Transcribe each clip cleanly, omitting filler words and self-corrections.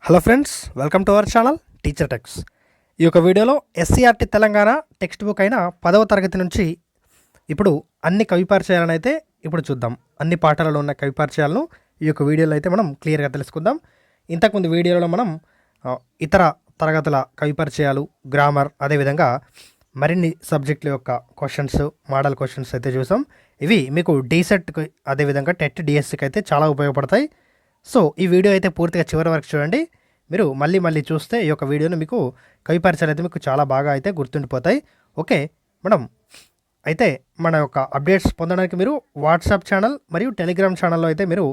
Hello friends, welcome to our channel teacher tax. ఈ యొక్క వీడియోలో ఎస్సీఆర్టీ తెలంగాణ టెక్స్ట్ బుక్ అయిన 10వ తరగతి నుంచి ఇప్పుడు అన్ని కవి పరిచయాలను అయితే ఇప్పుడు చూద్దాం. అన్ని పాఠాలలో ఉన్న కవి పరిచయాలను ఈ యొక్క వీడియోలో అయితే మనం క్లియర్గా తెలుసుకుందాం. ఇంతకుముందు వీడియోలో మనం ఇతర తరగతుల కవి పరిచయాలు, గ్రామర్, అదేవిధంగా మరిన్ని సబ్జెక్టుల యొక్క క్వశ్చన్స్, మోడల్ క్వశ్చన్స్ అయితే చూసాం. ఇవి మీకు డీసెట్కి అదేవిధంగా టెట్ డిఎస్సికి అయితే చాలా ఉపయోగపడతాయి. సో ఈ వీడియో అయితే పూర్తిగా చివరి వరకు చూడండి. మీరు మళ్ళీ చూస్తే ఈ యొక్క వీడియోని మీకు కవి పరిచయాలు అయితే మీకు చాలా బాగా అయితే గుర్తుండిపోతాయి. ఓకే, మనం అయితే మన యొక్క అప్డేట్స్ పొందడానికి మీరు వాట్సాప్ ఛానల్ మరియు టెలిగ్రామ్ ఛానల్లో అయితే మీరు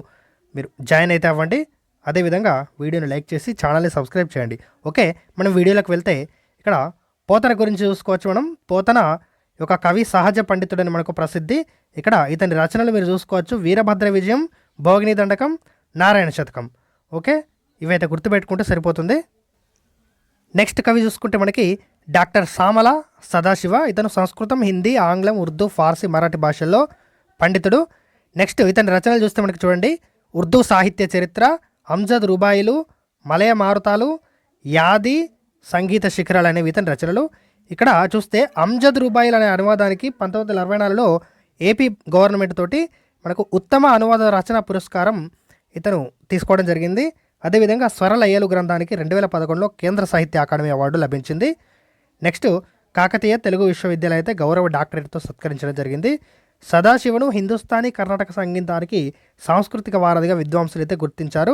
జాయిన్ అయితే అవ్వండి. అదేవిధంగా వీడియోని లైక్ చేసి ఛానల్ని సబ్స్క్రైబ్ చేయండి. ఓకే, మనం వీడియోలోకి వెళ్తే ఇక్కడ పోతన గురించి చూసుకోవచ్చు. మనం పోతన ఒక కవి, సహజ పండితుడని మనకు ప్రసిద్ధి. ఇక్కడ ఇతని రచనలు మీరు చూసుకోవచ్చు. వీరభద్ర విజయం, భోగిని దండకం, నారాయణ శతకం. ఓకే, ఇవైతే గుర్తుపెట్టుకుంటే సరిపోతుంది. నెక్స్ట్ కవి చూసుకుంటే మనకి డాక్టర్ సామల సదాశివ. ఇతను సంస్కృతం, హిందీ, ఆంగ్లం, ఉర్దూ, ఫార్సీ, మరాఠీ భాషల్లో పండితుడు. నెక్స్ట్ ఇతని రచనలు చూస్తే మనకి చూడండి, ఉర్దూ సాహిత్య చరిత్ర, అంజద్ రుబాయిలు, మలయ మారుతాలు, యాది, సంగీత శిఖరాలు అనేవి ఇతని రచనలు. ఇక్కడ చూస్తే అంజద్ రుబాయిల్ అనే అనువాదానికి 1964లో ఏపీ గవర్నమెంట్ తోటి మనకు ఉత్తమ అనువాద రచన పురస్కారం ఇతను తీసుకోవడం జరిగింది. అదేవిధంగా స్వరలయ్యలు గ్రంథానికి 2011లో కేంద్ర సాహిత్య అకాడమీ అవార్డు లభించింది. నెక్స్ట్ కాకతీయ తెలుగు విశ్వవిద్యాలయం అయితే గౌరవ డాక్టరేట్తో సత్కరించడం జరిగింది. సదాశివను హిందుస్థానీ కర్ణాటక సంగీతానికి సాంస్కృతిక వారధిగా విద్వాంసులు అయితే గుర్తించారు.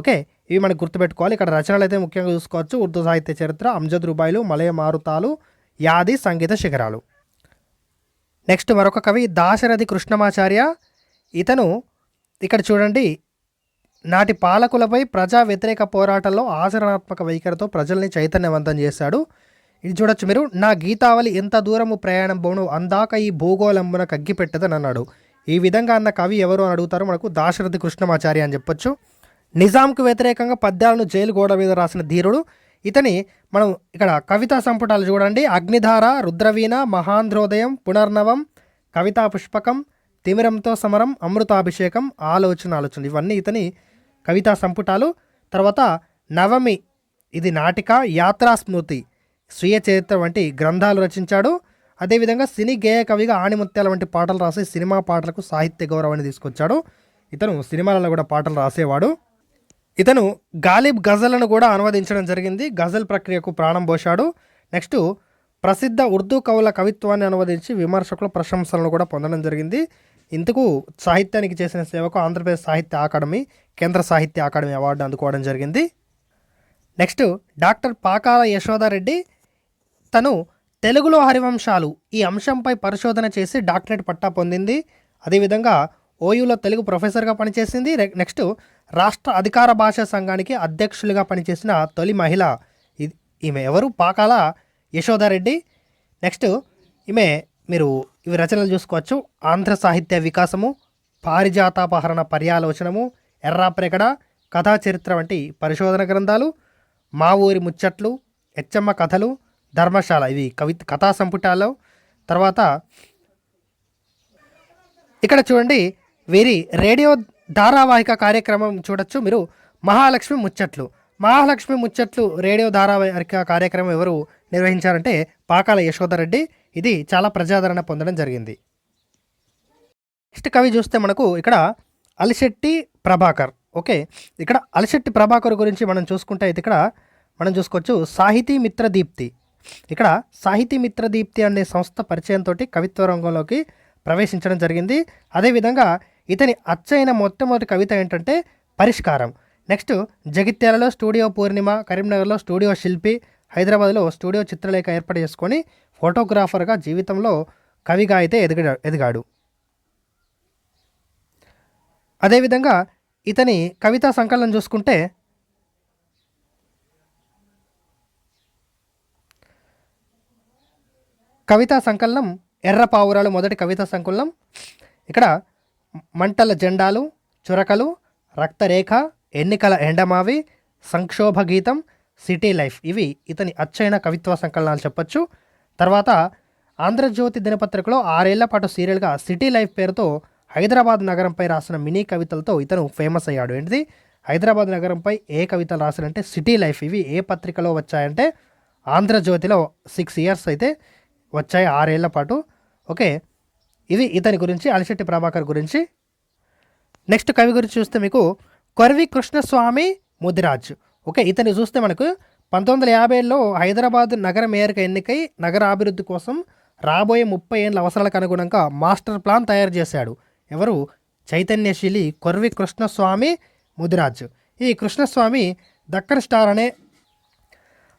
ఓకే, ఇవి మనకు గుర్తుపెట్టుకోవాలి. ఇక్కడ రచనలు అయితే ముఖ్యంగా చూసుకోవచ్చు. ఉర్దూ సాహిత్య చరిత్ర, అంజద్ రుబాయిలు, మలయ మారుతాలు, యాది, సంగీత శిఖరాలు. నెక్స్ట్ మరొక కవి దాశరథి కృష్ణమాచార్య. ఇతను ఇక్కడ చూడండి, నాటి పాలకులపై ప్రజా వ్యతిరేక పోరాటంలో ఆచరణాత్మక వైఖరితో ప్రజల్ని చైతన్యవంతం చేశాడు. ఇది చూడొచ్చు మీరు. నా గీతావళి ఎంత దూరము ప్రయాణం బోను అందాక ఈ భూగోళంబున కగ్గిపెట్టదని అన్నాడు. ఈ విధంగా అన్న కవి ఎవరు అని అడుగుతారు. మనకు దాశరథి కృష్ణమాచార్య అని చెప్పొచ్చు. నిజాంకు వ్యతిరేకంగా పద్యాలను జైలు గోడ మీద రాసిన ధీరుడు. ఇతని మనం ఇక్కడ కవితా సంపుటాలు చూడండి. అగ్నిధార, రుద్రవీణ, మహాంధ్రోదయం, పునర్నవం, కవితా పుష్పకం, తిమిరంతో సమరం, అమృతాభిషేకం, ఆలోచన, ఇవన్నీ ఇతని కవితా సంపుటాలు. తర్వాత నవమి, ఇది నాటిక, యాత్రా స్మృతి, స్వీయ చరిత్ర వంటి గ్రంథాలు రచించాడు. అదేవిధంగా సినీ గేయ కవిగా ఆణిముత్యాల వంటి పాటలు రాసి సినిమా పాటలకు సాహిత్య గౌరవాన్ని తీసుకొచ్చాడు. ఇతను సినిమాలలో కూడా పాటలు రాసేవాడు. ఇతను గాలిబ్ గజల్ను కూడా అనువదించడం జరిగింది. గజల్ ప్రక్రియకు ప్రాణం పోశాడు. నెక్స్ట్ ప్రసిద్ధ ఉర్దూ కవుల కవిత్వాన్ని అనువదించి విమర్శకుల ప్రశంసలను కూడా పొందడం జరిగింది. ఇందుకు సాహిత్యానికి చేసిన సేవకు ఆంధ్రప్రదేశ్ సాహిత్య అకాడమీ, కేంద్ర సాహిత్య అకాడమీ అవార్డు అందుకోవడం జరిగింది. Next doctor Pakala Yashoda Reddy. తను తెలుగులో హరివంశాలు ఈ అంశంపై పరిశోధన చేసి డాక్టరేట్ పట్టా పొందింది. అదేవిధంగా ఓయూలో తెలుగు ప్రొఫెసర్గా పనిచేసింది. నెక్స్ట్ రాష్ట్ర అధికార భాషా సంఘానికి అధ్యక్షులుగా పనిచేసిన తొలి మహిళ ఈమె ఎవరు? పాకాల యశోదారెడ్డి. నెక్స్ట్ ఈమె మీరు ఇవి రచనలు చూసుకోవచ్చు. ఆంధ్ర సాహిత్య వికాసము, పారిజాతాపహరణ పర్యాలోచనము, ఎర్రాప్రేకడ, కథా చరిత్ర వంటి పరిశోధన గ్రంథాలు, మా ఊరి ముచ్చట్లు, హెచ్చమ్మ కథలు, ధర్మశాల, ఇవి కథా సంపుటాలు. తర్వాత ఇక్కడ చూడండి, వీరి రేడియో ధారావాహిక కార్యక్రమం చూడొచ్చు మీరు. మహాలక్ష్మి ముచ్చట్లు రేడియో ధారావాహిక కార్యక్రమం ఎవరు నిర్వహించారంటే పాకాల యశోదారెడ్డి. ఇది చాలా ప్రజాదరణ పొందడం జరిగింది. నెక్స్ట్ కవి చూస్తే మనకు ఇక్కడ అలిశెట్టి ప్రభాకర్. ఓకే, ఇక్కడ అలిశెట్టి ప్రభాకర్ గురించి మనం చూసుకుంటే అయితే ఇక్కడ మనం చూసుకోవచ్చు సాహితీ మిత్ర దీప్తి. ఇక్కడ సాహితీ మిత్ర దీప్తి అనే సంస్థ పరిచయంతో కవిత్వ రంగంలోకి ప్రవేశించడం జరిగింది. అదేవిధంగా ఇతని అచ్చైన మొట్టమొదటి కవిత ఏంటంటే పరిష్కారం. నెక్స్ట్ జగిత్యాలలో స్టూడియో పూర్ణిమ, కరీంనగర్లో స్టూడియో శిల్పి, హైదరాబాద్లో స్టూడియో చిత్రలేఖ ఏర్పాటు చేసుకొని ఫోటోగ్రాఫర్గా జీవితంలో కవిగా అయితే ఎదిగాడు. అదేవిధంగా ఇతని కవితా సంకలనం చూసుకుంటే కవితా సంకలనం ఎర్ర పావురాలు మొదటి కవితా సంకలనం. ఇక్కడ మంటల జెండాలు, చురకలు, రక్తరేఖ, ఎన్నికల ఎండమావి, సంక్షోభ గీతం, సిటీ లైఫ్, ఇవి ఇతని అచ్చైన కవిత్వ సంకలనాలు చెప్పొచ్చు. తర్వాత ఆంధ్రజ్యోతి దినపత్రికలో 6 ఏళ్ల పాటు సీరియల్గా సిటీ లైఫ్ పేరుతో హైదరాబాద్ నగరంపై రాసిన మినీ కవితలతో ఇతను ఫేమస్ అయ్యాడు. ఏంటిది? హైదరాబాద్ నగరంపై ఏ కవితలు రాశారంటే సిటీ లైఫ్. ఇవి ఏ పత్రికలో వచ్చాయంటే ఆంధ్రజ్యోతిలో 6 ఇయర్స్ అయితే వచ్చాయి, 6 ఏళ్ల పాటు. ఓకే, ఇది ఇతని గురించి, అలిశెట్టి ప్రభాకర్ గురించి. నెక్స్ట్ కవి గురించి చూస్తే మీకు కొర్వి కృష్ణస్వామి ముదిరాజ్. ఓకే, ఇతన్ని చూస్తే మనకు 1950లో హైదరాబాద్ నగర మేయర్గా ఎన్నికై నగర అభివృద్ధి కోసం రాబోయే 30 ఏళ్ళ అవసరాలకు అనుగుణంగా మాస్టర్ ప్లాన్ తయారు చేశాడు. ఎవరు? చైతన్యశీలి కొర్వి కృష్ణస్వామి ముదిరాజ్. ఈ కృష్ణస్వామి దక్కన్ స్టార్ అనే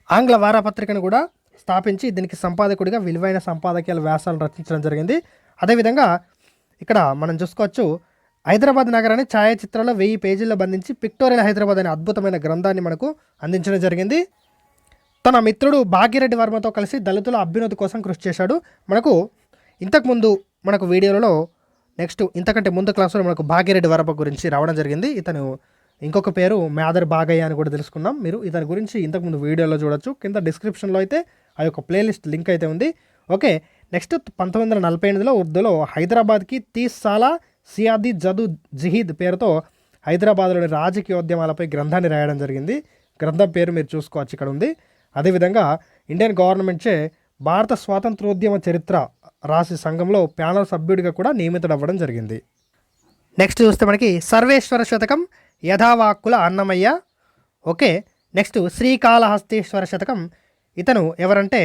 ఆంగ్ల వారపత్రికను కూడా స్థాపించి దీనికి సంపాదకుడిగా విలువైన సంపాదకీయాల వ్యాసాలను రచించడం జరిగింది. అదేవిధంగా ఇక్కడ మనం చూసుకోవచ్చు, హైదరాబాద్ నగరాన్ని ఛాయాచిత్రాల్లో 1000 పేజీల్లో బంధించి పిక్టోరియల్ హైదరాబాద్ అనే అద్భుతమైన గ్రంథాన్ని మనకు అందించడం జరిగింది. తన మిత్రుడు భాగ్యరెడ్డి వర్మతో కలిసి దళితుల అభ్యున్నతి కోసం కృషి చేశాడు. ఇంతకుముందు మనకు వీడియోలలో నెక్స్ట్ ఇంతకంటే ముందు క్లాసులో మనకు భాగ్యరెడ్డి వర్మ గురించి రావడం జరిగింది. ఇతను ఇంకొక పేరు మేదర్ బాగయ్య అని కూడా తెలుసుకున్నాం. మీరు ఇతని గురించి ఇంతకుముందు వీడియోలో చూడొచ్చు. కింద డిస్క్రిప్షన్లో అయితే ఆ యొక్క ప్లేలిస్ట్ లింక్ అయితే ఉంది. ఓకే, నెక్స్ట్ 1948లో ఉర్దూలో హైదరాబాద్కి 30 సాల సియాది జదు జిహీద్ పేరుతో హైదరాబాద్లోని రాజకీయోద్యమాలపై గ్రంథాన్ని రాయడం జరిగింది. గ్రంథం పేరు మీరు చూసుకోవచ్చు, ఇక్కడ ఉంది. అదేవిధంగా ఇండియన్ గవర్నమెంట్చే భారత స్వాతంత్రోద్యమ చరిత్ర రాసి సంఘంలో ప్యానల్ సభ్యుడిగా కూడా నియమితుడవ్వడం జరిగింది. నెక్స్ట్ చూస్తే మనకి సర్వేశ్వర శతకం యథావాక్కుల అన్నమయ్య. ఓకే, నెక్స్ట్ శ్రీకాళహస్తీశ్వర శతకం. ఇతను ఎవరంటే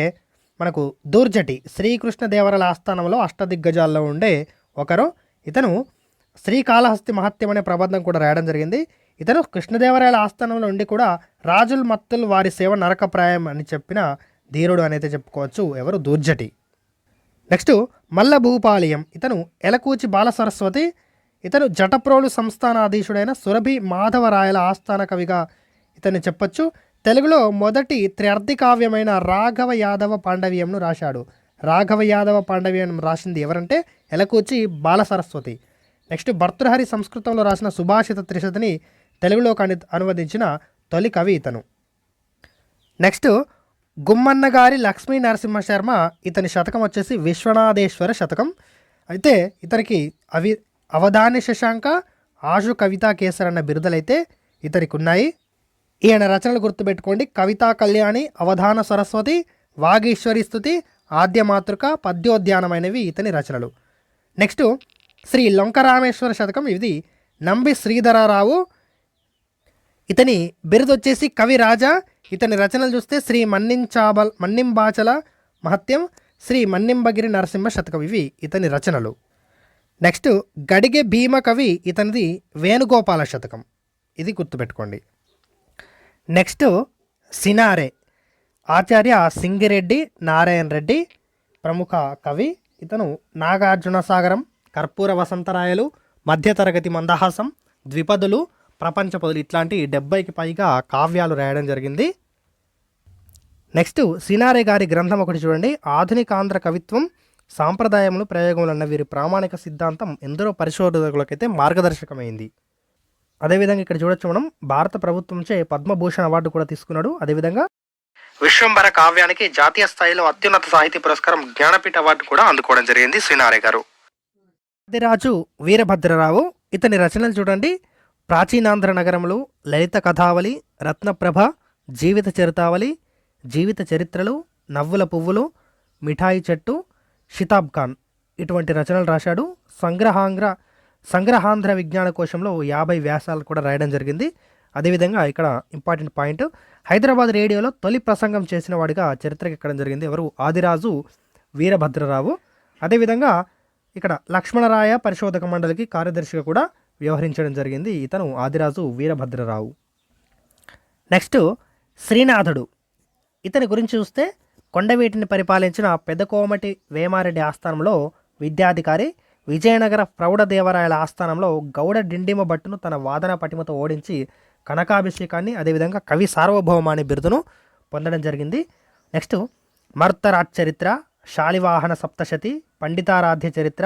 మనకు దూర్జటి శ్రీకృష్ణదేవరాయల ఆస్థానంలో అష్టదిగ్గజాల్లో ఉండే ఒకరు. ఇతను శ్రీకాళహస్తి మహత్యం అనే ప్రబంధం కూడా రాయడం జరిగింది. ఇతను కృష్ణదేవరాయల ఆస్థానంలో ఉండి కూడా రాజుల్ మత్తుల్ వారి సేవ నరకప్రాయం అని చెప్పిన ధీరుడు అనేది చెప్పుకోవచ్చు. ఎవరు? దూర్జటి. నెక్స్ట్ మల్ల భూపాలియం. ఇతను ఎలకూచి బాల సరస్వతి. ఇతను జటప్రోలు సంస్థానాధీశుడైన సురభి మాధవరాయల ఆస్థాన కవిగా ఇతన్ని చెప్పొచ్చు. తెలుగులో మొదటి త్ర్యర్థి కావ్యమైన రాఘవ యాదవ పాండవ్యంను రాశాడు. రాఘవ యాదవ పాండవ్యం రాసింది ఎవరంటే ఎలకూచి బాల సరస్వతి. నెక్స్ట్ భర్తృహరి సంస్కృతంలో రాసిన సుభాషిత త్రిశతిని తెలుగులోకి అనువదించిన తొలి కవి ఇతను. నెక్స్ట్ గుమ్మన్న గారి లక్ష్మీ నరసింహ శర్మ. ఇతని శతకం వచ్చేసి విశ్వనాథేశ్వర శతకం. అయితే ఇతనికి అవధాని శశాంక, ఆశు కవితా కేసర్ అన్న బిరుదలైతే ఇతనికి ఉన్నాయి. ఈయన రచనలు గుర్తుపెట్టుకోండి: కవితా కళ్యాణి, అవధాన సరస్వతి, వాగీశ్వరి స్తుతి, ఆద్యమాతృక, పద్యోద్యానమైనవి ఇతని రచనలు. నెక్స్ట్ శ్రీ లొంకరామేశ్వర శతకం. ఇది నంబి శ్రీధరరావు. ఇతని బిరుదు వచ్చేసి కవి రాజా. ఇతని రచనలు చూస్తే శ్రీ మన్నింబాచల మహత్యం, శ్రీ మన్నింబగిరి నరసింహ శతకం, ఇవి ఇతని రచనలు. నెక్స్ట్ గడిగే భీమ కవి. ఇతనిది వేణుగోపాల శతకం, ఇది గుర్తుపెట్టుకోండి. నెక్స్ట్ సినారే. ఆచార్య సింగిరెడ్డి నారాయణ రెడ్డి ప్రముఖ కవి. ఇతను నాగార్జున సాగరం, కర్పూర వసంతరాయలు, మధ్యతరగతి మందహాసం, ద్విపదులు, ప్రపంచ పదులు ఇట్లాంటి 70కి పైగా కావ్యాలు రాయడం జరిగింది. నెక్స్ట్ సినారే గారి గ్రంథం ఒకటి చూడండి: ఆధునిక ఆంధ్ర కవిత్వం, సాంప్రదాయములు, ప్రయోగములు అన్న వీరి ప్రామాణిక సిద్ధాంతం ఎందరో పరిశోధకులకైతే మార్గదర్శకమైంది. అదేవిధంగా ఇక్కడ చూడొచ్చు మనం భారత ప్రభుత్వంచే పద్మభూషణ్ అవార్డు కూడా తీసుకున్నాడు. అదేవిధంగా విశ్వంభర కావ్యానికి జాతీయ స్థాయిలో అత్యున్నత సాహితీ పురస్కారం జ్ఞానపీఠ అవార్డు కూడా అందుకోవడం జరిగింది సినారే గారు. రాజు వీరభద్రరావు. ఇతని రచనలు చూడండి: ప్రాచీనాంధ్ర నగరములు, లలిత కథావళి, రత్నప్రభ, జీవిత చరితావళి, జీవిత చరిత్రలు, నవ్వుల పువ్వులు, మిఠాయి చెట్టు, షితాబ్ ఖాన్ ఇటువంటి రచనలు రాశాడు. సంగ్రహాంధ్ర విజ్ఞాన కోశంలో 50 వ్యాసాలు కూడా రాయడం జరిగింది. అదేవిధంగా ఇక్కడ ఇంపార్టెంట్ పాయింట్: హైదరాబాద్ రేడియోలో తొలి ప్రసంగం చేసిన వాడిగా చరిత్రకి ఎక్కడం జరిగింది. ఎవరు? ఆదిరాజు వీరభద్రరావు. అదేవిధంగా ఇక్కడ లక్ష్మణరాయ పరిశోధక మండలికి కార్యదర్శిగా కూడా వ్యవహరించడం జరిగింది. ఇతను ఆదిరాజు వీరభద్రరావు. నెక్స్ట్ శ్రీనాథుడు. ఇతని గురించి చూస్తే కొండవీటిని పరిపాలించిన పెద్ద కోమటి వేమారెడ్డి ఆస్థానంలో విద్యాధికారి, విజయనగర ప్రౌఢదేవరాయల ఆస్థానంలో గౌడ డిండిమ భట్టును తన వాదన పటిమతో ఓడించి కనకాభిషేకాన్ని, అదేవిధంగా కవి సార్వభౌమాని బిరుదును పొందడం జరిగింది. నెక్స్ట్ మరుత్తరాజ్ చరిత్ర, శాలివాహన సప్తశతి, పండితారాధ్య చరిత్ర,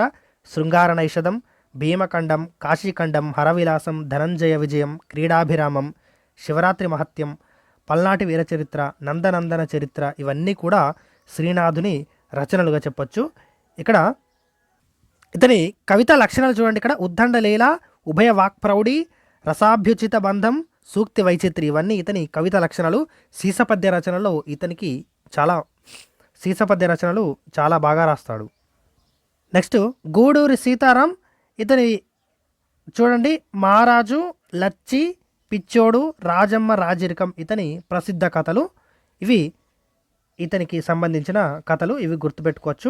శృంగార నైషధం, భీమఖండం, కాశీఖండం, హరవిలాసం, ధనంజయ విజయం, క్రీడాభిరామం, శివరాత్రి మహత్యం, పల్నాటి వీరచరిత్ర, నందనందన చరిత్ర, ఇవన్నీ కూడా శ్రీనాథుని రచనలుగా చెప్పొచ్చు. ఇక్కడ ఇతని కవితా లక్షణాలు చూడండి: ఇక్కడ ఉద్దండ లీల, ఉభయ వాక్ప్రౌఢి, రసాభ్యుచిత బంధం, సూక్తి వైచిత్రి ఇవన్నీ ఇతని కవిత లక్షణాలు. సీసపద్య రచనలో ఇతనికి సీసపద్య రచనలు చాలా బాగా రాస్తాడు. నెక్స్ట్ గూడూరి సీతారాం. ఇతని చూడండి, మహారాజు, లచ్చి, పిచ్చోడు, రాజమ్మ రాజరికం ఇతని ప్రసిద్ధ కథలు. ఇవి ఇతనికి సంబంధించిన కథలు, ఇవి గుర్తుపెట్టుకోవచ్చు.